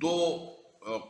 2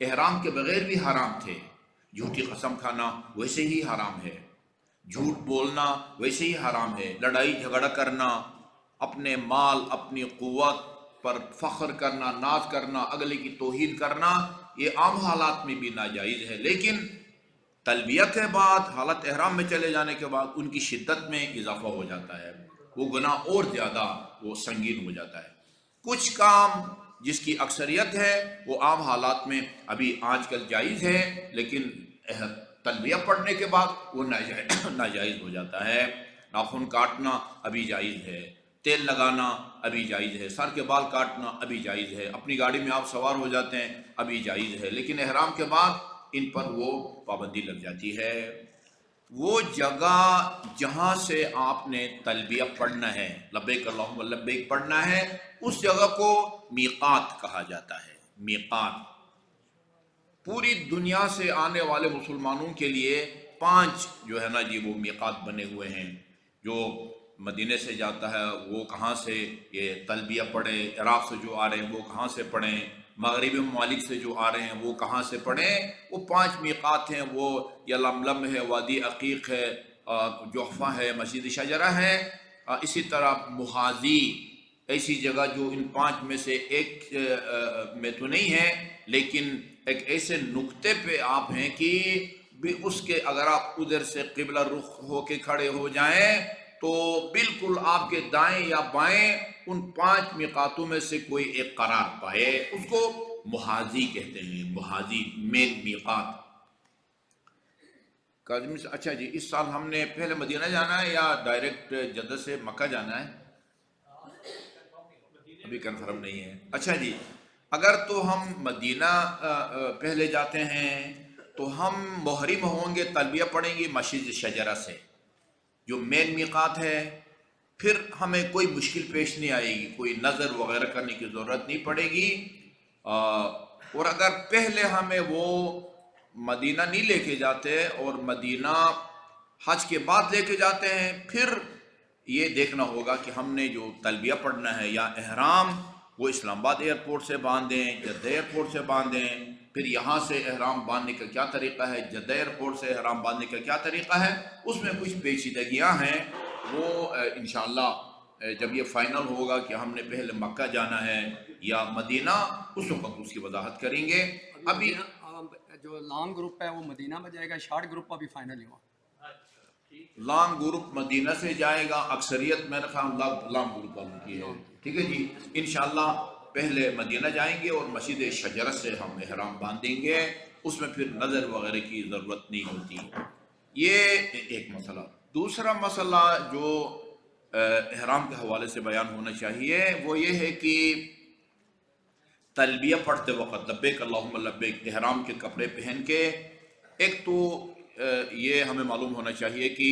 احرام کے بغیر بھی حرام تھے. جھوٹی قسم کھانا ویسے ہی حرام ہے، جھوٹ بولنا ویسے ہی حرام ہے، لڑائی جھگڑا کرنا، اپنے مال اپنی قوت پر فخر کرنا، ناز کرنا، اگلے کی توہین کرنا، یہ عام حالات میں بھی ناجائز ہے. لیکن تلبیہ کے بعد، حالت احرام میں چلے جانے کے بعد ان کی شدت میں اضافہ ہو جاتا ہے، وہ گناہ اور زیادہ وہ سنگین ہو جاتا ہے. کچھ کام جس کی اکثریت ہے وہ عام حالات میں ابھی آج کل جائز ہے، لیکن تلبیہ پڑھنے کے بعد وہ ناجائز ہو جاتا ہے. ناخن کاٹنا ابھی جائز ہے، تیل لگانا ابھی جائز ہے، سر کے بال کاٹنا ابھی جائز ہے، اپنی گاڑی میں آپ سوار ہو جاتے ہیں ابھی جائز ہے. لیکن احرام کے بعد ان پر وہ پابندی لگ جاتی ہے. وہ جگہ جہاں سے آپ نے تلبیہ پڑھنا ہے، لبیک اللہم لبیک پڑھنا ہے، اس جگہ کو میقات کہا جاتا ہے. میقات پوری دنیا سے آنے والے مسلمانوں کے لیے 5 جو ہے نا جی وہ میقات بنے ہوئے ہیں. جو مدینے سے جاتا ہے وہ کہاں سے یہ تلبیہ پڑھے، عراق سے جو آ رہے ہیں وہ کہاں سے پڑھیں، مغربی ممالک سے جو آ رہے ہیں وہ کہاں سے پڑھیں. وہ 5 میقات ہیں، وہ یلملم ہے، وادی عقیق ہے، جحفہ ہے، مسجد شجرہ ہے. اسی طرح محاذی ایسی جگہ جو ان 5 میں سے ایک میں تو نہیں ہے، لیکن ایک ایسے نقطے پہ آپ ہیں کہ بھی اس کے اگر آپ ادھر سے قبلہ رخ ہو کے کھڑے ہو جائیں تو بالکل آپ کے دائیں یا بائیں ان 5 میقاتوں میں سے کوئی ایک قرار پائے. اس کو محاذی کہتے ہیں، محاذی مین میقات. کاظمی سے اچھا جی، اس سال ہم نے پہلے مدینہ جانا ہے یا ڈائریکٹ جدہ سے مکہ جانا ہے؟ ابھی کنفرم نہیں ہے. اچھا جی، اگر تو ہم مدینہ پہلے جاتے ہیں تو ہم محرم ہوں گے، تلبیہ پڑھیں گے مسجد شجرہ سے جو مین میقات ہے. پھر ہمیں کوئی مشکل پیش نہیں آئے گی، کوئی نظر وغیرہ کرنے کی ضرورت نہیں پڑے گی. اور اگر پہلے ہمیں وہ مدینہ نہیں لے کے جاتے اور مدینہ حج کے بعد لے کے جاتے ہیں، پھر یہ دیکھنا ہوگا کہ ہم نے جو تلبیہ پڑھنا ہے یا احرام وہ اسلام آباد ایئرپورٹ سے باندھیں، جدہ ایئرپورٹ سے باندھیں. پھر یہاں سے احرام باندھنے کا کیا طریقہ ہے، جدہ ایئرپورٹ سے احرام باندھنے کا کیا طریقہ ہے، اس میں کچھ پیچیدگیاں ہیں. وہ انشاءاللہ جب یہ فائنل ہوگا کہ ہم نے پہلے مکہ جانا ہے یا مدینہ، اس وقت اس کی وضاحت کریں گے. ابھی جو لانگ گروپ ہے وہ مدینہ میں جائے گا، شارٹ گروپ ابھی فائنل ہوا. لانگ گروپ مدینہ سے جائے گا، اکثریت میرے خیال لانگ گروپ والوں کی ہے. ٹھیک ہے جی، انشاءاللہ پہلے مدینہ جائیں گے اور مسجد شجرہ سے ہم احرام باندھیں گے، اس میں پھر نظر وغیرہ کی ضرورت نہیں ہوتی. یہ ایک مسئلہ. دوسرا مسئلہ جو احرام کے حوالے سے بیان ہونا چاہیے وہ یہ ہے کہ تلبیہ پڑھتے وقت لبیک اللہم لبیک احرام کے کپڑے پہن کے، ایک تو یہ ہمیں معلوم ہونا چاہیے کہ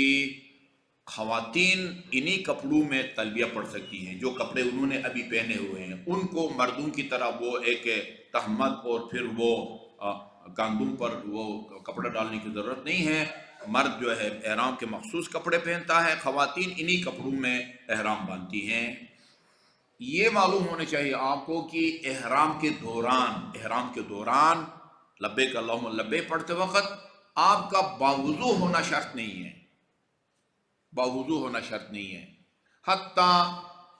خواتین انہی کپڑوں میں تلبیہ پڑھ سکتی ہیں جو کپڑے انہوں نے ابھی پہنے ہوئے ہیں. ان کو مردوں کی طرح وہ ایک تہمت اور پھر وہ گاندوں پر وہ کپڑا ڈالنے کی ضرورت نہیں ہے. مرد جو ہے احرام کے مخصوص کپڑے پہنتا ہے، خواتین انہی کپڑوں میں احرام باندھتی ہیں. یہ معلوم ہونا چاہیے آپ کو کہ احرام کے دوران لبیک اللہم لبیک پڑھتے وقت آپ کا باوضو ہونا شرط نہیں ہے، باوضو ہونا شرط نہیں ہے. حتیٰ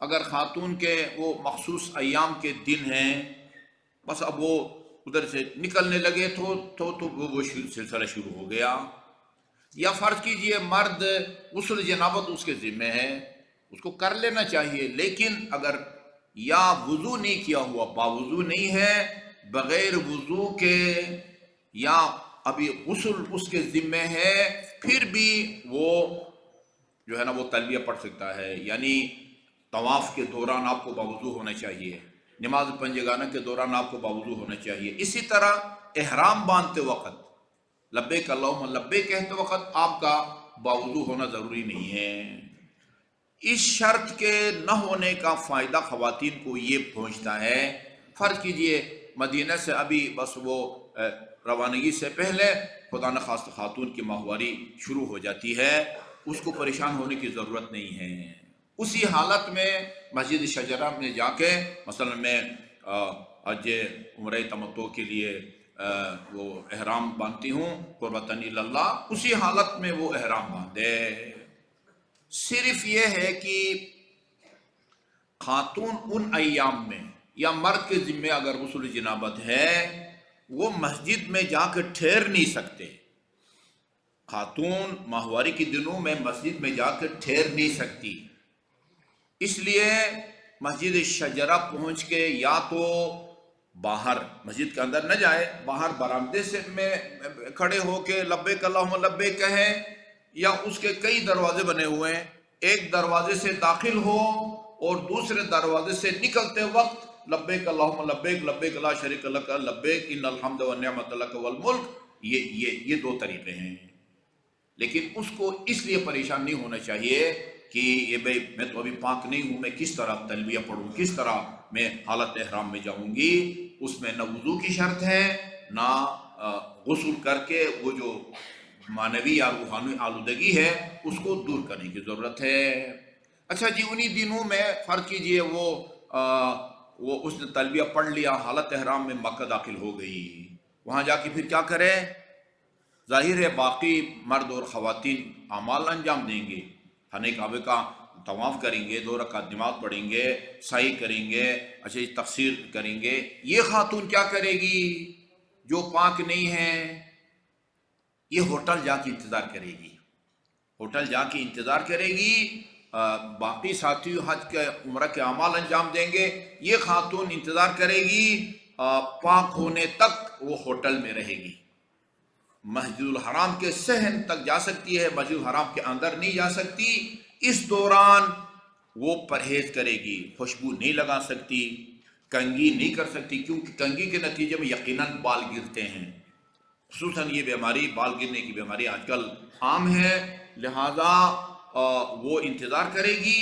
اگر خاتون کے وہ مخصوص ایام کے دن ہیں، بس اب وہ ادھر سے نکلنے لگے تو وہ سلسلہ شروع ہو گیا. یا فرض کیجئے مرد غسل جنابت اس کے ذمہ ہے، اس کو کر لینا چاہیے، لیکن اگر یا وضو نہیں کیا ہوا، باوضو نہیں ہے، بغیر وضو کے، یا ابھی غسل اس کے ذمہ ہے، پھر بھی وہ جو ہے نا وہ تلبیہ پڑھ سکتا ہے. یعنی طواف کے دوران آپ کو باوضو ہونا چاہیے، نماز پنجگانہ کے دوران آپ کو باوضو ہونا چاہیے. اسی طرح احرام باندھتے وقت لبیک اللہم لبیک کہتے وقت آپ کا باوضو ہونا ضروری نہیں ہے. اس شرط کے نہ ہونے کا فائدہ خواتین کو یہ پہنچتا ہے، فرض کیجئے مدینہ سے ابھی بس وہ روانگی سے پہلے خدا نخواستہ خاتون کی ماہواری شروع ہو جاتی ہے، اس کو پریشان ہونے کی ضرورت نہیں ہے. اسی حالت میں مسجد شجرہ میں جا کے مثلا میں حج عمرہ تمتع کے لیے وہ احرام باندھتی ہوں قربتن اللہ، اسی حالت میں وہ احرام باندھے۔ صرف یہ ہے کہ خاتون ان ایام میں یا مرد کے ذمے اگر غسل جنابت ہے وہ مسجد میں جا کے ٹھہر نہیں سکتے۔ خاتون ماہواری کے دنوں میں مسجد میں جا کے ٹھہر نہیں سکتی، اس لیے مسجد شجرہ پہنچ کے یا تو باہر مسجد کے اندر نہ جائے، باہر برآمدے سے میں کھڑے ہو کے لبیک اللہم لبیک کہے، یا اس کے کئی دروازے بنے ہوئے ہیں، ایک دروازے سے داخل ہو اور دوسرے دروازے سے نکلتے وقت لبیک اللہم لبیک لبیک لا شریک لک لبیک ان الحمد والنعمت لک والملک، یہ دو طریقے ہیں۔ لیکن اس کو اس لیے پریشان نہیں ہونا چاہیے کہ یہ بھائی میں تو ابھی پاک نہیں ہوں، میں کس طرح تلبیہ پڑھوں، کس طرح میں حالت احرام میں جاؤں گی۔ اس میں نہ وضو کی شرط ہے، نہ غسل کر کے وہ جو معنوی یا روحانی آلودگی ہے اس کو دور کرنے کی ضرورت ہے۔ اچھا جی، انہی دنوں میں فرض کیجئے وہ اس نے تلبیہ پڑھ لیا، حالت احرام میں مکہ داخل ہو گئی، وہاں جا کے پھر کیا کرے؟ ظاہر ہے باقی مرد اور خواتین اعمال انجام دیں گے، خانہ کعبہ کا طواف کریں گے، 2 رکعت نماز پڑھیں گے، سعی کریں گے، اچھا تقصیر کریں گے۔ یہ خاتون کیا کرے گی جو پاک نہیں ہے؟ یہ ہوٹل جا کے انتظار کرے گی، ہوٹل جا کے انتظار کرے گی، باقی ساتھی حج کے عمرہ کے اعمال انجام دیں گے، یہ خاتون انتظار کرے گی، پاک ہونے تک وہ ہوٹل میں رہے گی۔ مسجد الحرام کے صحن تک جا سکتی ہے، مسجد الحرام کے اندر نہیں جا سکتی۔ اس دوران وہ پرہیز کرے گی، خوشبو نہیں لگا سکتی، کنگھی نہیں کر سکتی، کیونکہ کنگھی کے نتیجے میں یقیناً بال گرتے ہیں، خصوصاً یہ بیماری بال گرنے کی بیماری آج کل عام ہے، لہذا وہ انتظار کرے گی،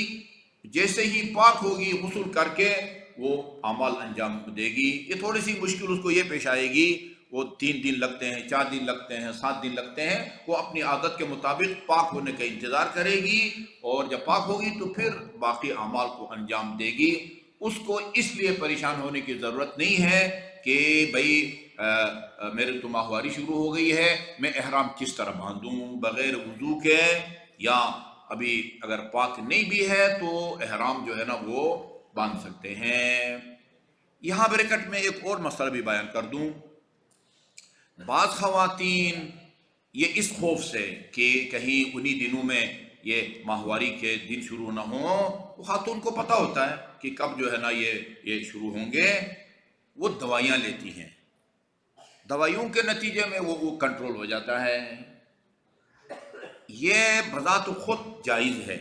جیسے ہی پاک ہوگی غسل کر کے وہ اعمال انجام دے گی۔ یہ تھوڑی سی مشکل اس کو یہ پیش آئے گی، وہ 3 دن لگتے ہیں، 4 دن لگتے ہیں، 7 دن لگتے ہیں، وہ اپنی عادت کے مطابق پاک ہونے کا انتظار کرے گی، اور جب پاک ہوگی تو پھر باقی اعمال کو انجام دے گی۔ اس کو اس لیے پریشان ہونے کی ضرورت نہیں ہے کہ بھئی میرے تو ماہواری شروع ہو گئی ہے، میں احرام کس طرح باندھوں بغیر وضو کے، یا ابھی اگر پاک نہیں بھی ہے تو احرام جو ہے نا وہ باندھ سکتے ہیں۔ یہاں بریکٹ میں ایک اور مسئلہ بھی بیان کر دوں۔ بعض خواتین یہ اس خوف سے کہ کہیں انہی دنوں میں یہ ماہواری کے دن شروع نہ ہوں، وہ خاتون کو پتہ ہوتا ہے کہ کب جو ہے نا یہ شروع ہوں گے، وہ دوائیاں لیتی ہیں، دوائیوں کے نتیجے میں وہ کنٹرول ہو جاتا ہے۔ یہ بذات خود جائز ہے،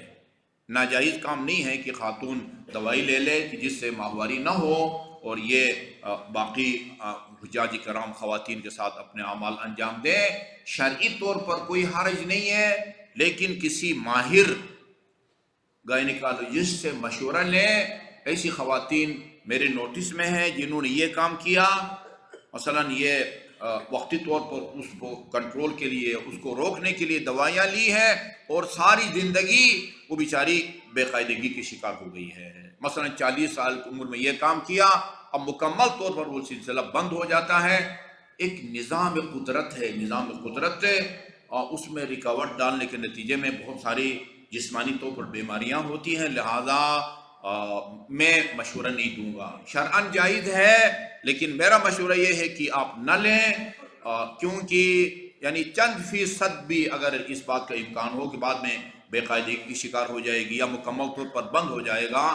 ناجائز کام نہیں ہے کہ خاتون دوائی لے لے کہ جس سے ماہواری نہ ہو، اور یہ باقی حجاج کرام خواتین کے ساتھ اپنے اعمال انجام دیں۔ شرعی طور پر کوئی حرج نہیں ہے، لیکن کسی ماہر گائنیکالوجسٹ سے مشورہ لیں۔ ایسی خواتین میرے نوٹس میں ہیں جنہوں نے یہ کام کیا، مثلا یہ وقتی طور پر اس کو کنٹرول کے لیے، اس کو روکنے کے لیے دوائیاں لی ہیں، اور ساری زندگی وہ بیچاری بے قاعدگی کی شکار ہو گئی ہے۔ مثلا 40 سال کی عمر میں یہ کام کیا، اب مکمل طور پر وہ سلسلہ بند ہو جاتا ہے۔ ایک نظام قدرت ہے، نظام قدرت ہے، اور اس میں رکاوٹ ڈالنے کے نتیجے میں بہت ساری جسمانی طور پر بیماریاں ہوتی ہیں، لہذا میں مشورہ نہیں دوں گا۔ شرعاً جائز ہے، لیکن میرا مشورہ یہ ہے کہ آپ نہ لیں، کیونکہ یعنی چند فیصد بھی اگر اس بات کا امکان ہو کہ بعد میں بے قاعدگی کی شکار ہو جائے گی یا مکمل طور پر بند ہو جائے گا،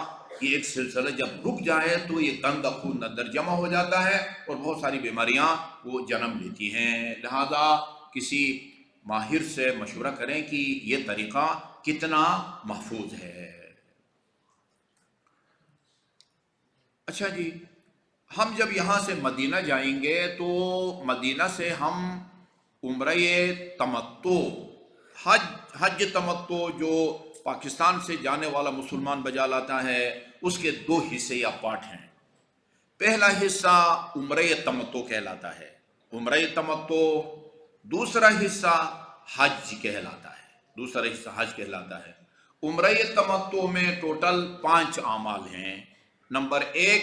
یہ ایک سلسلہ جب رک جائے تو یہ گندا خون اندر جمع ہو جاتا ہے اور بہت ساری بیماریاں وہ جنم لیتی ہیں۔ لہذا کسی ماہر سے مشورہ کریں کہ یہ طریقہ کتنا محفوظ ہے۔ اچھا جی، ہم جب یہاں سے مدینہ جائیں گے تو مدینہ سے ہم عمرہ تمتع، حج تمتع جو پاکستان سے جانے والا مسلمان بجا لاتا ہے، اس کے 2 حصے یا پارٹ ہیں۔ پہلا حصہ عمرہ تمتع کہلاتا ہے، عمرہ تمتع۔ دوسرا حصہ حج کہلاتا ہے، دوسرا حصہ حج کہلاتا ہے۔ عمرہ تمتع میں ٹوٹل 5 اعمال ہیں۔ نمبر 1،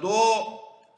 2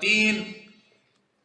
3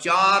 4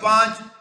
5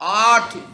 8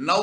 9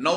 9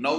9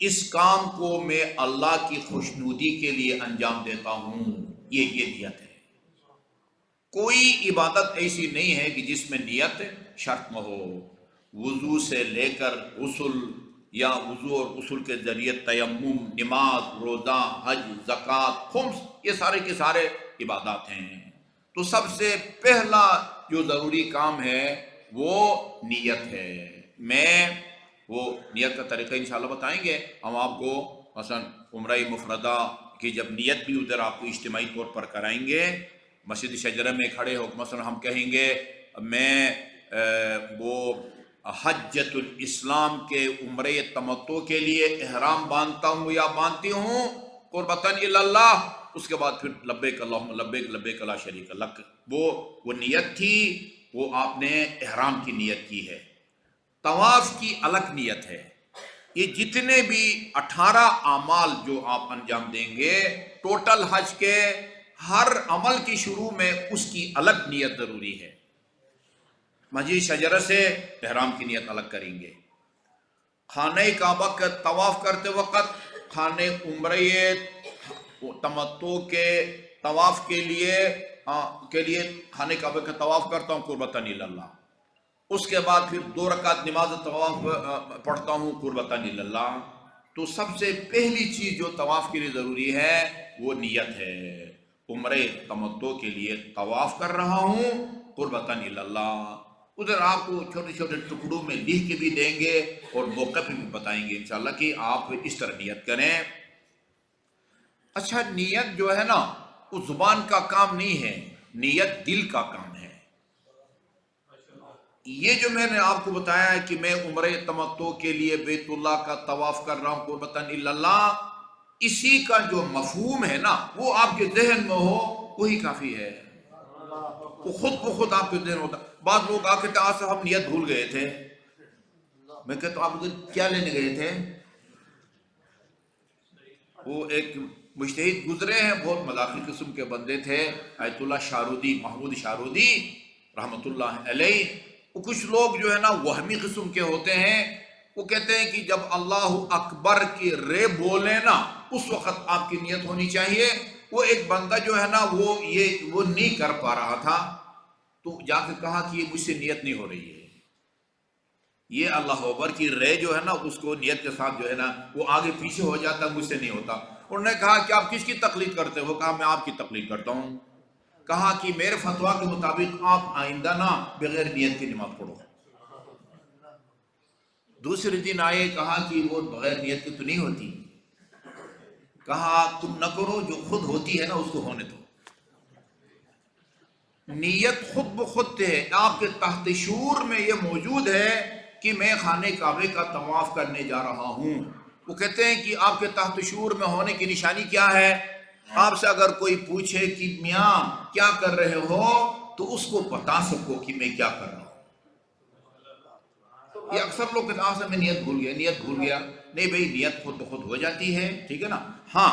اس کام کو میں اللہ کی خوشنودی کے لیے انجام دیتا ہوں، یہ نیت ہے۔ کوئی عبادت ایسی نہیں ہے کہ جس میں نیت شرط میں ہو۔ وضو سے لے کر غسل یا وضو اور غسل کے ذریعے تیمم، نماز، روزہ، حج، زکوٰۃ، خمس، یہ سارے کے سارے عبادات ہیں۔ تو سب سے پہلا جو ضروری کام ہے وہ نیت ہے۔ میں وہ نیت کا طریقہ انشاءاللہ بتائیں گے ہم آپ کو، مثلا عمرہ مفردہ کی جب نیت بھی ادھر آپ کو اجتماعی طور پر کرائیں گے، مسجد شجرہ میں کھڑے ہو مثلا ہم کہیں گے میں وہ حجۃ الاسلام کے عمرہ تمتع کے لیے احرام باندھتا ہوں یا باندھتی ہوں قربتاً الی اللہ، اس کے بعد پھر لبیک اللہم لبیک لبیک لا شریک لک، وہ نیت تھی، وہ آپ نے احرام کی نیت کی ہے۔ طواف کی الگ نیت ہے۔ یہ جتنے بھی 18 اعمال جو آپ انجام دیں گے ٹوٹل حج کے، ہر عمل کی شروع میں اس کی الگ نیت ضروری ہے۔ مسجد شجرہ سے احرام کی نیت الگ کریں گے، خانہ کعبہ کا طواف کرتے وقت خانہ عمرہ تمتع کے طواف کے لیے خانہ کعبہ کا طواف کرتا ہوں قربتاً الی اللہ، اس کے بعد پھر 2 رکعت نماز طواف پڑھتا ہوں قربتاً الی اللہ۔ تو سب سے پہلی چیز جو طواف کے لیے ضروری ہے وہ نیت ہے۔ عمرہ تمتع کے لیے طواف کر رہا ہوں قربتاً الی اللہ۔ ادھر آپ کو چھوٹے چھوٹے ٹکڑوں میں لکھ کے بھی دیں گے اور موقع پہ بھی بتائیں گے انشاءاللہ کہ آپ اس طرح نیت کریں۔ اچھا، نیت جو ہے نا وہ زبان کا کام نہیں ہے، نیت دل کا کام ہے۔ یہ جو میں نے آپ کو بتایا ہے کہ میں عمرہ تمتع کے لیے بیت اللہ کا طواف کر رہا ہوں قربتاً الی اللہ، اسی کا جو مفہوم ہے نا وہ آپ کے ذہن میں ہو وہی کافی ہے، وہ خود بخود آپ کے ذہن ہوتا۔ بعض لوگ آ کے کہا صاحب ہم نیت بھول گئے تھے، میں کہتا ہوں آپ ادھر کیا لینے گئے تھے؟ وہ ایک مجتہد گزرے ہیں، بہت مذاقی قسم کے بندے تھے، آیت اللہ شارودی، محمود شارودی رحمۃ اللہ علیہ۔ وہ کچھ لوگ جو ہے نا وہمی قسم کے ہوتے ہیں، وہ کہتے ہیں کہ جب اللہ اکبر کی رے بولے نا اس وقت آپ کی نیت ہونی چاہیے۔ وہ ایک بندہ جو ہے نا وہ نہیں کر پا رہا تھا، تو جا کے کہا کہ یہ مجھ سے نیت نہیں ہو رہی ہے، یہ اللہ اکبر کی رے جو ہے نا اس کو نیت کے ساتھ جو ہے نا وہ آگے پیچھے ہو جاتا، مجھ سے نہیں ہوتا۔ انہوں نے کہا کہ آپ کس کی تقلید کرتے ہو؟ کہا میں آپ کی تقلید کرتا ہوں۔ کہا کہ میرے فتویٰ کے مطابق آپ آئندہ نہ بغیر نیت کی نماز پڑھو۔ دوسرے دن آئے، کہا کہ وہ بغیر نیت کی تو نہیں ہوتی۔ کہا تم نہ کرو، جو خود ہوتی ہے نا اس کو ہونے دو۔ نیت خود بخود ہے، آپ کے تحت شعور میں یہ موجود ہے کہ میں خانہ کعبے کا طواف کرنے جا رہا ہوں۔ وہ کہتے ہیں کہ آپ کے تحت شعور میں ہونے کی نشانی کیا ہے؟ آپ سے اگر کوئی پوچھے کہ میاں کیا کر رہے ہو تو اس کو بتا سکو کہ میں کیا کر رہا ہوں۔ یہ اکثر لوگ کہتے ہیں میں نیت بھول گیا، نیت بھول گیا۔ نہیں بھئی، نیت خود بخود ہو جاتی ہے، ٹھیک ہے نا۔ ہاں،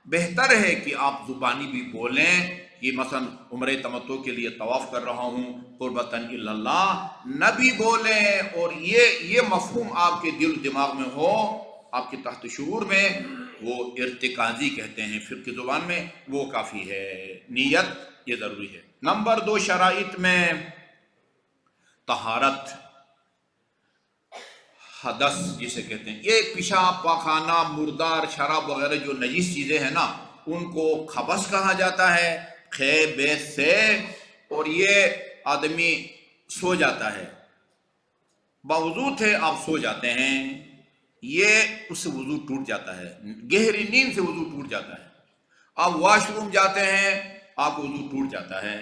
بہتر ہے کہ آپ زبانی بھی بولیں کہ مثلا عمرہ تمتع کے لیے طواف کر رہا ہوں قربتاً الی اللہ، نہ بھی بولیں اور یہ مفہوم آپ کے دل و دماغ میں ہو، آپ کے تحت شعور میں، وہ ارتکازی کہتے ہیں فقہ زبان میں، وہ کافی ہے۔ نیت یہ ضروری ہے۔ نمبر 2 شرائط میں طہارت، حدث جسے کہتے ہیں، یہ پیشاب، پاخانہ، مردار، شراب وغیرہ جو نجیس چیزیں ہیں نا ان کو خبث کہا جاتا ہے، خے بیت سے۔ اور یہ آدمی سو جاتا ہے، باوضو تھے آپ سو جاتے ہیں، یہ اس سے وضو ٹوٹ جاتا ہے، گہری نیند سے وضو ٹوٹ جاتا ہے۔ آپ واش روم جاتے ہیں، آپ کو وضو ٹوٹ جاتا ہے،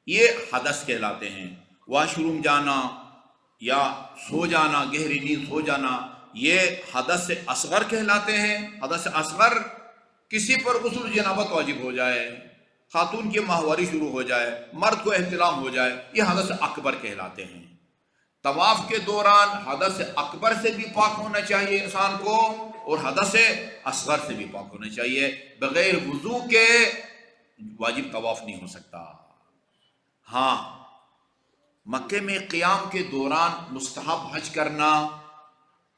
یہ حدث کہلاتے ہیں۔ واش روم جانا یا سو جانا، گہری نیند سو جانا، یہ حدث اصغر کہلاتے ہیں۔ حدث اصغر، کسی پر غسل جنابت واجب ہو جائے، خاتون کی ماہواری شروع ہو جائے، مرد کو احتلام ہو جائے، یہ حدث اکبر کہلاتے ہیں۔ طواف کے دوران حدث اکبر سے بھی پاک ہونا چاہیے انسان کو اور حدث اصغر سے بھی پاک ہونا چاہیے۔ بغیر وضو کے واجب طواف نہیں ہو سکتا۔ ہاں، مکے میں قیام کے دوران مستحب حج کرنا،